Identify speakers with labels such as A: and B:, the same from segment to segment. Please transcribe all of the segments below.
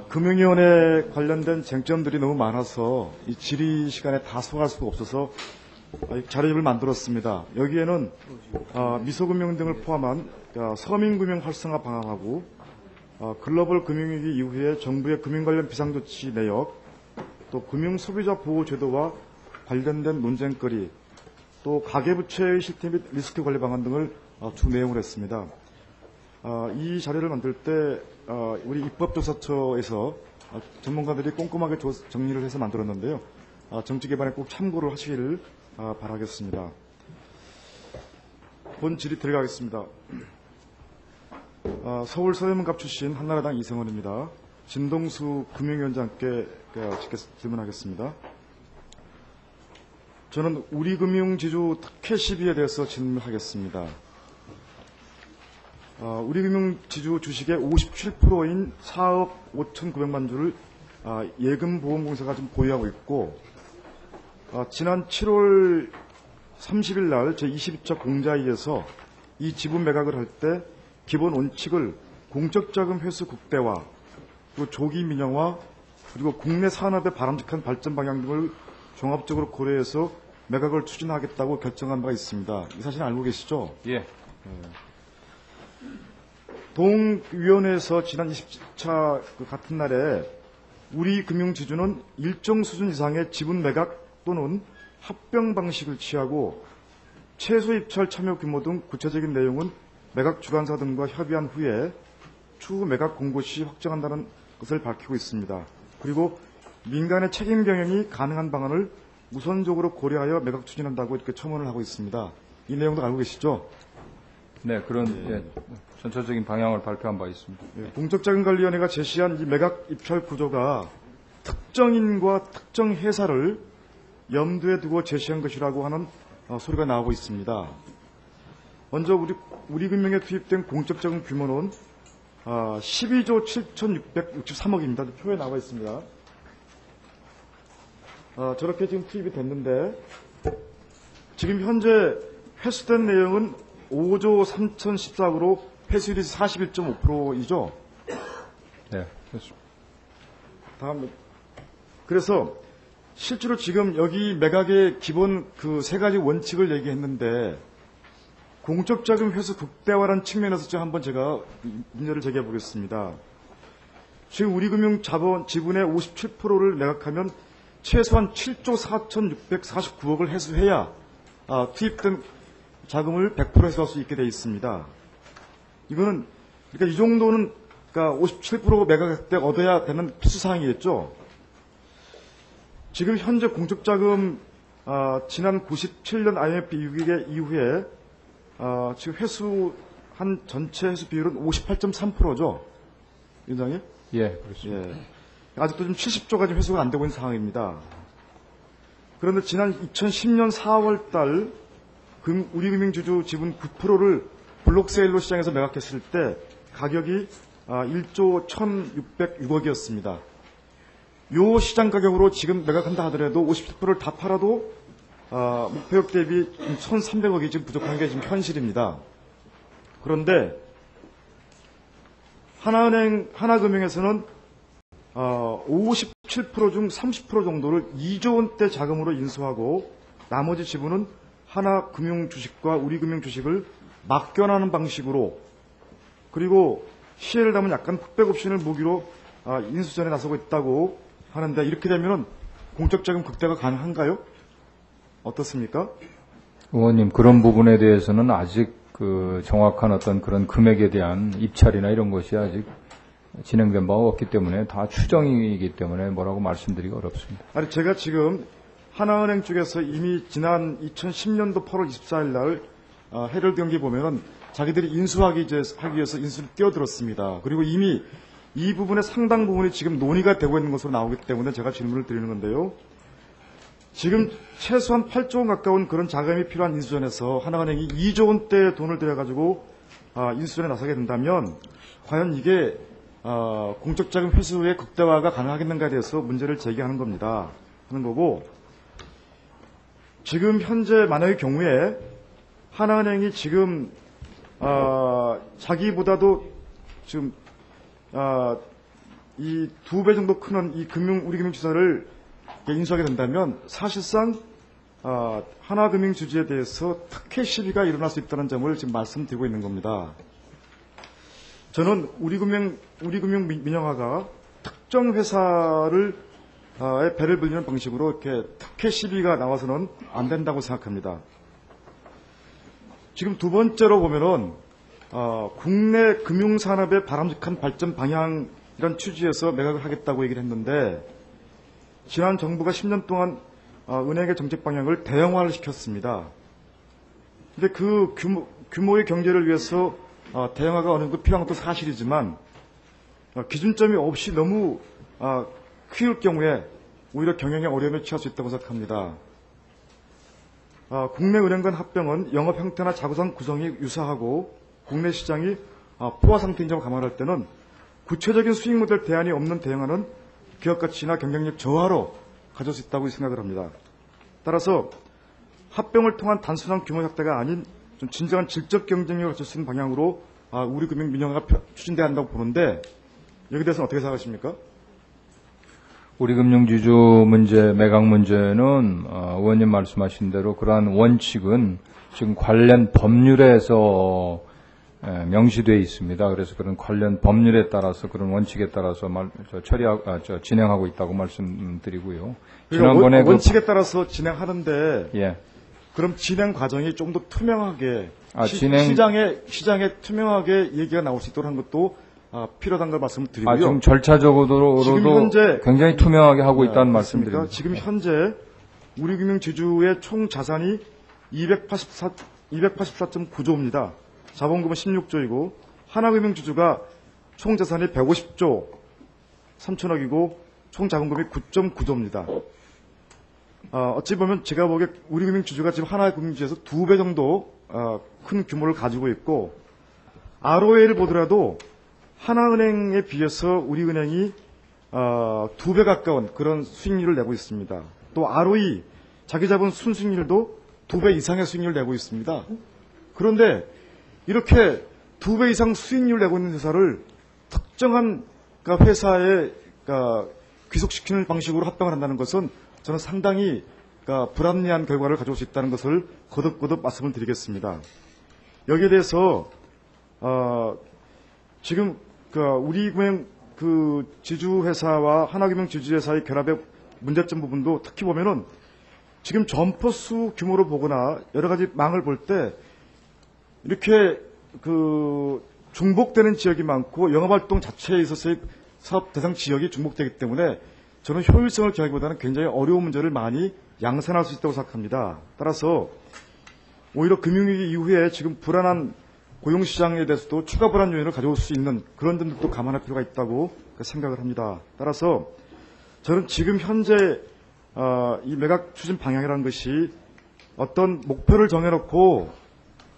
A: 금융위원회 관련된 쟁점들이 너무 많아서 이 질의 시간에 다 소화할 수가 없어서 자료집을 만들었습니다. 여기에는 미소금융 등을 포함한 서민금융 활성화 방안하고 글로벌 금융위기 이후에 정부의 금융 관련 비상조치 내역, 또 금융소비자 보호제도와 관련된 논쟁거리, 또 가계부채의 실태 및 리스크 관리 방안 등을 주 내용을 했습니다. 이 자료를 만들 때 우리 입법조사처에서 전문가들이 꼼꼼하게 정리를 해서 만들었는데요. 정치 개발에 꼭 참고를 하시기를 바라겠습니다. 본 질의 들어가겠습니다. 서울 서대문갑 출신 한나라당 이성원입니다. 진동수 금융위원장께 질문하겠습니다. 저는 우리금융지주 특혜 시비에 대해서 질문하겠습니다. 우리금융지주 주식의 57%인 4억 5,900만 주를 예금보험공사가 지금 보유하고 있고, 지난 7월 30일 날 제22차 공자위에서 이 지분 매각을 할 때 기본 원칙을 공적자금 회수 극대화, 그리고 조기 민영화, 그리고 국내 산업의 바람직한 발전 방향 등을 종합적으로 고려해서 매각을 추진하겠다고 결정한 바가 있습니다. 이 사실 알고 계시죠?
B: 예.
A: 동위원회에서 지난 27차 같은 날에 우리 금융지주는 일정 수준 이상의 지분 매각 또는 합병 방식을 취하고 최소 입찰 참여 규모 등 구체적인 내용은 매각 주관사 등과 협의한 후에 추후 매각 공고 시 확정한다는 것을 밝히고 있습니다. 그리고 민간의 책임 경영이 가능한 방안을 우선적으로 고려하여 매각 추진한다고 이렇게 첨언을 하고 있습니다. 이 내용도 알고 계시죠?
B: 네, 그런 전체적인 방향을 발표한 바 있습니다.
A: 공적자금관리위원회가 제시한 이 매각 입찰 구조가 특정인과 특정 회사를 염두에 두고 제시한 것이라고 하는 소리가 나오고 있습니다. 먼저 우리금융에 투입된 공적자금 규모는 12조 7,663억입니다. 표에 나와 있습니다. 저렇게 지금 투입이 됐는데 지금 현재 회수된 내용은 5조 3,014억으로 회수율이 41.5%이죠?
B: 네, 그렇습니다.
A: 다음, 그래서 실제로 지금 여기 매각의 기본 그 세 가지 원칙을 얘기했는데 공적자금 회수 극대화라는 측면에서 좀 한번 제가 문제를 제기해 보겠습니다. 지금 우리금융 자본 지분의 57%를 매각하면 최소한 7조 4,649억을 회수해야 투입된 자금을 100% 회수할 수 있게 되어 있습니다. 이거는 그러니까 이 정도는 그러니까 57% 매각할 때 얻어야 되는 필수사항이겠죠. 지금 현재 공적자금 지난 97년 IMF 위기 이후에 지금 회수한 전체 회수 비율은 58.3%죠, 위원장님?
B: 예, 그렇습니다.
A: 예. 아직도 좀 70조가 회수가 안 되고 있는 상황입니다. 그런데 지난 2010년 4월달 우리금융지주 지분 9%를 블록세일로 시장에서 매각했을 때 가격이 1조 1,606억이었습니다. 요 시장 가격으로 지금 매각한다 하더라도 57%를 다 팔아도 목표액 대비 1,300억이 지금 부족한 게 지금 현실입니다. 그런데 하나금융에서는 57% 중 30% 정도를 2조 원대 자금으로 인수하고 나머지 지분은 하나금융 주식과 우리금융 주식을 맡겨나는 방식으로, 그리고 시혜를 담은 약간 흑백 옵션을 무기로 인수전에 나서고 있다고 하는데, 이렇게 되면 공적자금 극대가 가능한가요? 어떻습니까?
B: 의원님, 그런 부분에 대해서는 아직 정확한 어떤 그런 금액에 대한 입찰이나 이런 것이 아직 진행된 바가 없기 때문에 다 추정이기 때문에 뭐라고 말씀드리기 어렵습니다.
A: 아니, 제가 지금 하나은행 쪽에서 이미 지난 2010년도 8월 24일 날 헤럴드 경기 보면은 자기들이 인수하기 위해서 인수를 뛰어들었습니다. 그리고 이미 이 부분의 상당 부분이 지금 논의가 되고 있는 것으로 나오기 때문에 제가 질문을 드리는 건데요. 지금 최소한 8조 원 가까운 그런 자금이 필요한 인수전에서 하나은행이 2조 원대의 돈을 들여가지고 인수전에 나서게 된다면 과연 이게 공적자금 회수의 극대화가 가능하겠는가에 대해서 문제를 제기하는 겁니다. 하는 거고, 지금 현재 만약의 경우에 하나은행이 지금 자기보다도 지금 이 2배 정도 크는 이 우리 금융지사를 인수하게 된다면 사실상 하나금융주주에 대해서 특혜 시비가 일어날 수 있다는 점을 지금 말씀드리고 있는 겁니다. 저는 우리금융민영화가 특정 회사를 배를 불리는 방식으로 이렇게 특혜 시비가 나와서는 안 된다고 생각합니다. 지금 두 번째로 보면은 국내 금융산업의 바람직한 발전 방향이란 취지에서 매각을 하겠다고 얘기를 했는데 지난 정부가 10년 동안 은행의 정책 방향을 대형화를 시켰습니다. 근데 그 규모의 경제를 위해서 대형화가 어느 정도 필요한 것도 사실이지만 기준점이 없이 너무 키울 경우에 오히려 경영에 어려움에 처할 수 있다고 생각합니다. 국내 은행 간 합병은 영업 형태나 자구상 구성이 유사하고 국내 시장이 포화 상태인 점을 감안할 때는 구체적인 수익 모델 대안이 없는 대형화는 기업 가치나 경쟁력 저하로 가져올 수 있다고 생각을 합니다. 따라서 합병을 통한 단순한 규모 확대가 아닌 좀 진정한 질적 경쟁력을 가질 수 있는 방향으로 우리 금융 민영화가 추진돼야 한다고 보는데 여기에 대해서는 어떻게 생각하십니까?
B: 우리 금융지주 문제, 매각 문제는 의원님 말씀하신 대로 그러한 원칙은 지금 관련 법률에서 명시되어 있습니다. 그래서 그런 관련 법률에 따라서 그런 원칙에 따라서 진행하고 있다고 말씀드리고요.
A: 지난번에 원칙에 따라서 진행하는데
B: 예.
A: 그럼 진행 과정이 좀 더 투명하게 시장에 투명하게 얘기가 나올 수 있도록 하는 것도 필요하다는 걸 말씀을 드리고요.
B: 지금 절차적으로도 굉장히 투명하게 하고 있다는 말씀드립니다.
A: 지금 현재 우리금융지주의 총 자산이 284.9조입니다. 자본금은 16조이고 하나금융지주가 총 자산이 150조 3천억이고 총 자본금이 9.9조입니다. 어찌 보면 제가 보기에 우리금융지주가 지금 하나금융지주에서 2배 정도 큰 규모를 가지고 있고 ROA를 보더라도 하나은행에 비해서 우리은행이 2배 가까운 그런 수익률을 내고 있습니다. 또 ROE, 자기자본 순수익률도 2배 이상의 수익률을 내고 있습니다. 그런데 이렇게 2배 이상 수익률을 내고 있는 회사를 특정한 회사에 귀속시키는 방식으로 합병을 한다는 것은 저는 상당히 불합리한 결과를 가져올 수 있다는 것을 거듭거듭 말씀을 드리겠습니다. 여기에 대해서 지금 우리금융 지주회사와 하나금융 지주회사의 결합의 문제점 부분도 특히 보면은 지금 점포수 규모로 보거나 여러 가지 망을 볼 때 이렇게 중복되는 지역이 많고 영업활동 자체에 있어서의 사업 대상 지역이 중복되기 때문에 저는 효율성을 기하기보다는 굉장히 어려운 문제를 많이 양산할 수 있다고 생각합니다. 따라서 오히려 금융위기 이후에 지금 불안한 고용시장에 대해서도 추가 불안 요인을 가져올 수 있는 그런 점들도 감안할 필요가 있다고 생각을 합니다. 따라서 저는 지금 현재 이 매각 추진 방향이라는 것이 어떤 목표를 정해놓고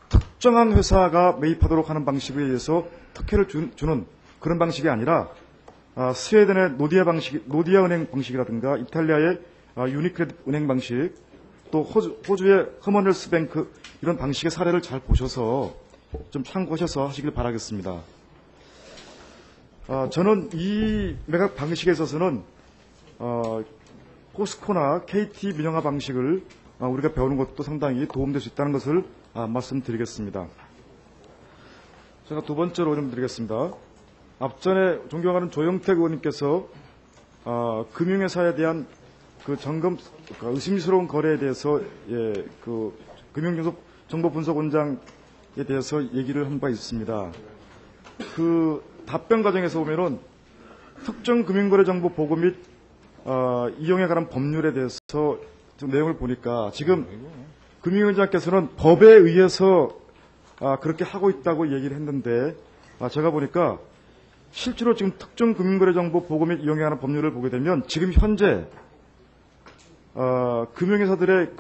A: 특정한 회사가 매입하도록 하는 방식에 의해서 특혜를 주는 그런 방식이 아니라 스웨덴의 노디아 은행 방식이라든가 이탈리아의 유니크레딧 은행 방식 또 호주의 커먼웰스 뱅크 이런 방식의 사례를 잘 보셔서 좀 참고하셔서 하시길 바라겠습니다. 저는 이 매각 방식에 있어서는 포스코나 KT 민영화 방식을 우리가 배우는 것도 상당히 도움될 수 있다는 것을 말씀드리겠습니다. 제가 두 번째로 좀 드리겠습니다. 앞전에 존경하는 조영택 의원님께서 금융회사에 대한 의심스러운 거래에 대해서 금융정보분석원장에 대해서 얘기를 한 바 있습니다. 그 답변 과정에서 보면은 특정 금융거래 정보 보고 및 이용에 관한 법률에 대해서 좀 내용을 보니까 지금 금융위원장께서는 법에 의해서 그렇게 하고 있다고 얘기를 했는데 제가 보니까 실제로 지금 특정 금융거래 정보 보고 및 이용에 관한 법률을 보게 되면 지금 현재 금융회사들의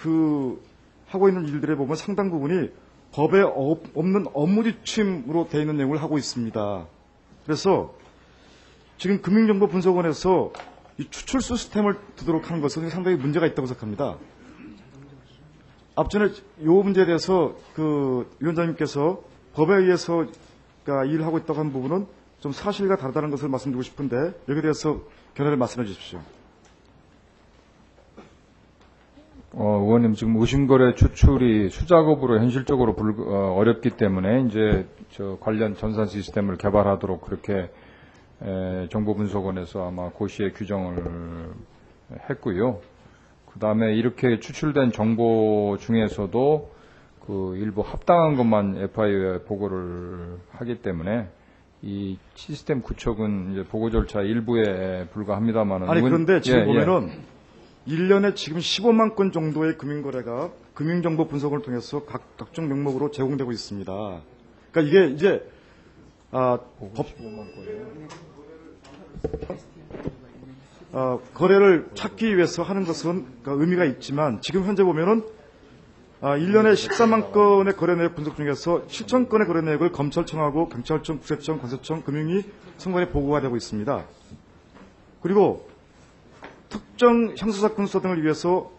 A: 하고 있는 일들에 보면 상당 부분이 법에 없는 업무 지침으로 되어 있는 내용을 하고 있습니다. 그래서 지금 금융정보분석원에서 이 추출 시스템을 두도록 하는 것은 상당히 문제가 있다고 생각합니다. 앞전에 이 문제에 대해서 위원장님께서 법에 의해서 일을 하고 있다고 한 부분은 좀 사실과 다르다는 것을 말씀드리고 싶은데 여기에 대해서 견해를 말씀해 주십시오.
B: 의원님 지금 의심거래 추출이 수작업으로 현실적으로 어렵기 때문에 이제 저 관련 전산 시스템을 개발하도록 그렇게 정보분석원에서 아마 고시에 규정을 했고요. 그 다음에 이렇게 추출된 정보 중에서도 그 일부 합당한 것만 FIO에 보고를 하기 때문에 이 시스템 구축은 이제 보고 절차 일부에 불과합니다만은.
A: 아니 그런데 지금 보면은 1년에 지금 15만 건 정도의 금융거래가 금융정보 분석을 통해서 각종 명목으로 제공되고 있습니다. 그러니까 이게 이제 거래를 찾기 위해서 하는 것은 그러니까 의미가 있지만 지금 현재 보면은 1년에 14만 건의 거래 내역 분석 중에서 7천 건의 거래 내역을 검찰청하고 경찰청, 국세청, 관세청, 금융위 선관위에 보고가 되고 있습니다. 그리고 특정 형사사건 수사 등을 위해서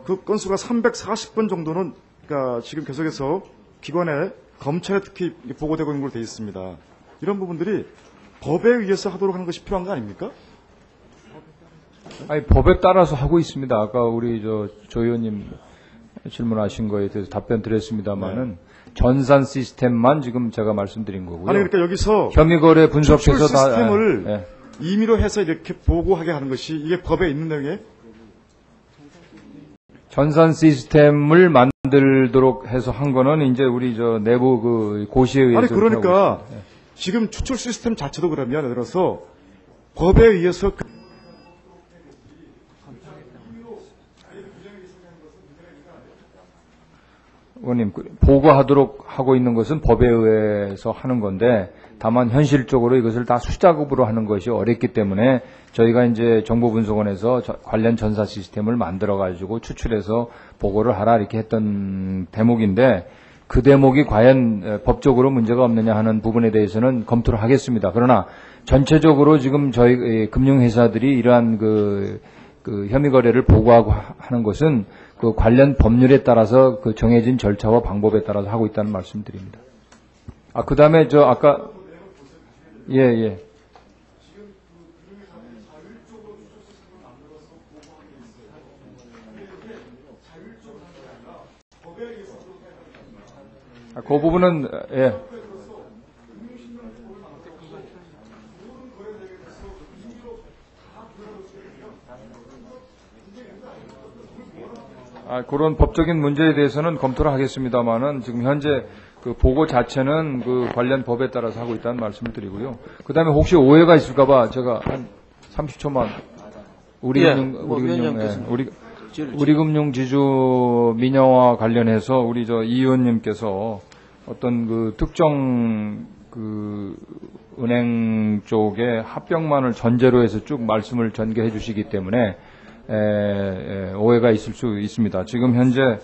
A: 그 건수가 340건 정도는 그러니까 지금 계속해서 기관에 검찰에 특히 보고되고 있는 걸로 되어 있습니다. 이런 부분들이 법에 의해서 하도록 하는 것이 필요한 거 아닙니까?
B: 아니 법에 따라서 하고 있습니다. 아까 우리 조 의원님 질문하신 거에 대해서 답변 드렸습니다만은 전산 시스템만 지금 제가 말씀드린 거고요.
A: 아니 그러니까 여기서
B: 혐의거래 분석해서 다
A: 시스템을 임의로 해서 이렇게 보고하게 하는 것이 이게 법에 있는 내용이에요?
B: 전산 시스템을 만들도록 해서 한 거는 이제 우리 내부 그 고시에 의해서.
A: 아니 그러니까 지금 추출 시스템 자체도 그러면 예를 들어서 법에 의해서
B: 의원님, 보고하도록 하고 있는 것은 법에 의해서 하는 건데, 다만 현실적으로 이것을 다 수작업으로 하는 것이 어렵기 때문에 저희가 이제 정보분석원에서 관련 전사 시스템을 만들어가지고 추출해서 보고를 하라 이렇게 했던 대목인데, 그 대목이 과연 법적으로 문제가 없느냐 하는 부분에 대해서는 검토를 하겠습니다. 그러나 전체적으로 지금 저희 금융회사들이 이러한 그 혐의 거래를 보고하고 하는 것은 그 관련 법률에 따라서 그 정해진 절차와 방법에 따라서 하고 있다는 말씀드립니다. 그 다음에 아까 예. 그 부분은 예. 그런 법적인 문제에 대해서는 검토를 하겠습니다만은 지금 현재 그 보고 자체는 그 관련 법에 따라서 하고 있다는 말씀을 드리고요. 그 다음에 혹시 오해가 있을까봐 제가 한 30초만 우리금융지주 민영화 관련해서 우리 이 의원님께서 어떤 그 특정 그 은행 쪽에 합병만을 전제로 해서 쭉 말씀을 전개해 주시기 때문에 오해가 있을 수 있습니다. 지금 현재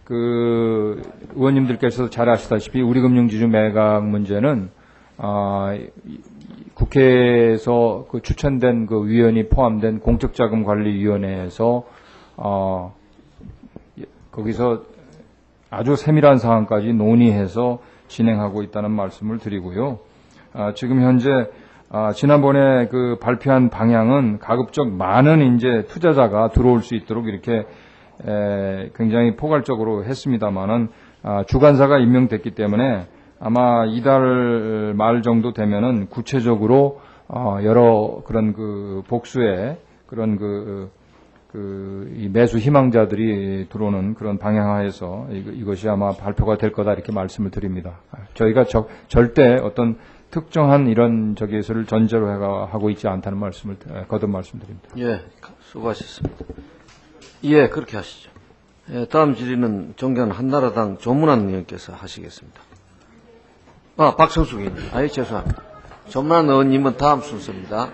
B: 그 의원님들께서 잘 아시다시피 우리금융지주 매각 문제는 국회에서 그 추천된 그 위원이 포함된 공적자금관리위원회에서 거기서 아주 세밀한 사항까지 논의해서 진행하고 있다는 말씀을 드리고요. 지금 현재 지난번에 그 발표한 방향은 가급적 많은 이제 투자자가 들어올 수 있도록 이렇게 굉장히 포괄적으로 했습니다만은 주관사가 임명됐기 때문에 아마 이달 말 정도 되면은 구체적으로 여러 그런 그 복수의 그런 이 매수 희망자들이 들어오는 그런 방향하에서 이것이 아마 발표가 될 거다 이렇게 말씀을 드립니다. 저희가 절대 어떤 특정한 이런 저기에서를 전제로 하고 있지 않다는 말씀을 거듭 말씀드립니다.
C: 예, 수고하셨습니다. 예, 그렇게 하시죠. 예, 다음 질의는 정견 한나라당 조문환 의원께서 하시겠습니다. 박성숙 의원님. 죄송합니다. 조문환 의원님은 다음 순서입니다.